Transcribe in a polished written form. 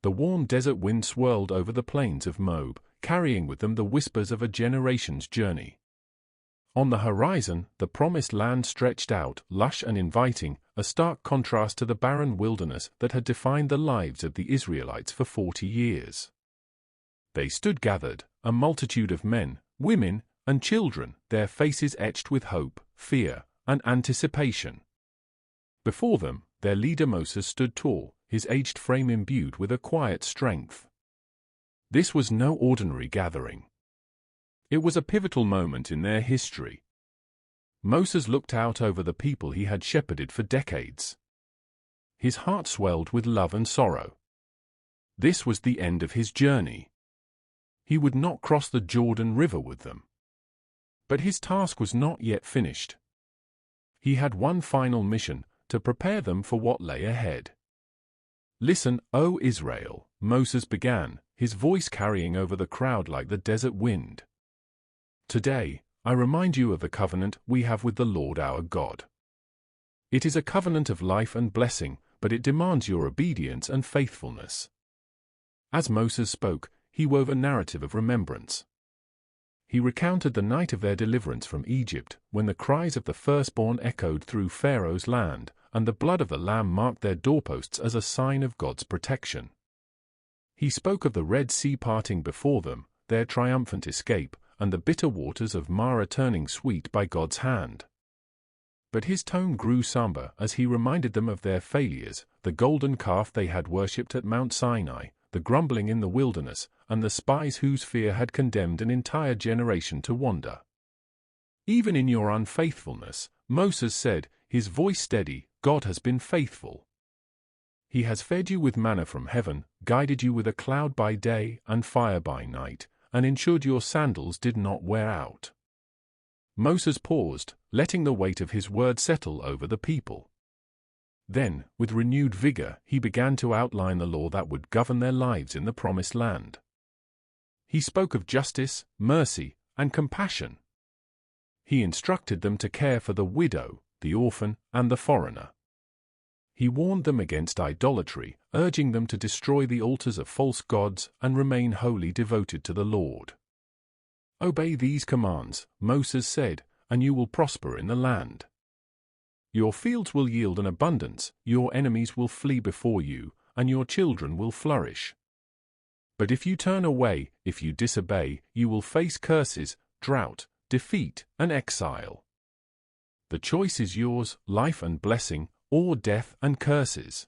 The warm desert wind swirled over the plains of Moab, carrying with them the whispers of a generation's journey. On the horizon, the promised land stretched out, lush and inviting, a stark contrast to the barren wilderness that had defined the lives of the Israelites for 40 years. They stood gathered, a multitude of men, women, and children, their faces etched with hope, fear, and anticipation. Before them, their leader Moses stood tall, his aged frame imbued with a quiet strength. This was no ordinary gathering. It was a pivotal moment in their history. Moses looked out over the people he had shepherded for decades. His heart swelled with love and sorrow. This was the end of his journey. He would not cross the Jordan River with them. But his task was not yet finished. He had one final mission, to prepare them for what lay ahead. "Listen, O Israel," Moses began, his voice carrying over the crowd like the desert wind. "Today, I remind you of the covenant we have with the Lord our God. It is a covenant of life and blessing, but it demands your obedience and faithfulness." As Moses spoke, he wove a narrative of remembrance. He recounted the night of their deliverance from Egypt, when the cries of the firstborn echoed through Pharaoh's land, and the blood of the lamb marked their doorposts as a sign of God's protection. He spoke of the Red Sea parting before them, their triumphant escape, and the bitter waters of Marah turning sweet by God's hand. But his tone grew somber as he reminded them of their failures, the golden calf they had worshipped at Mount Sinai, the grumbling in the wilderness, and the spies whose fear had condemned an entire generation to wander. "Even in your unfaithfulness," Moses said, his voice steady, "God has been faithful. He has fed you with manna from heaven, guided you with a cloud by day and fire by night, and ensured your sandals did not wear out." Moses paused, letting the weight of his word settle over the people. Then, with renewed vigor, he began to outline the law that would govern their lives in the Promised Land. He spoke of justice, mercy, and compassion. He instructed them to care for the widow, the orphan, and the foreigner. He warned them against idolatry, urging them to destroy the altars of false gods and remain wholly devoted to the Lord. "Obey these commands," Moses said, "and you will prosper in the land. Your fields will yield an abundance, your enemies will flee before you, and your children will flourish. But if you turn away, if you disobey, you will face curses, drought, defeat, and exile. The choice is yours, life and blessing, or death and curses."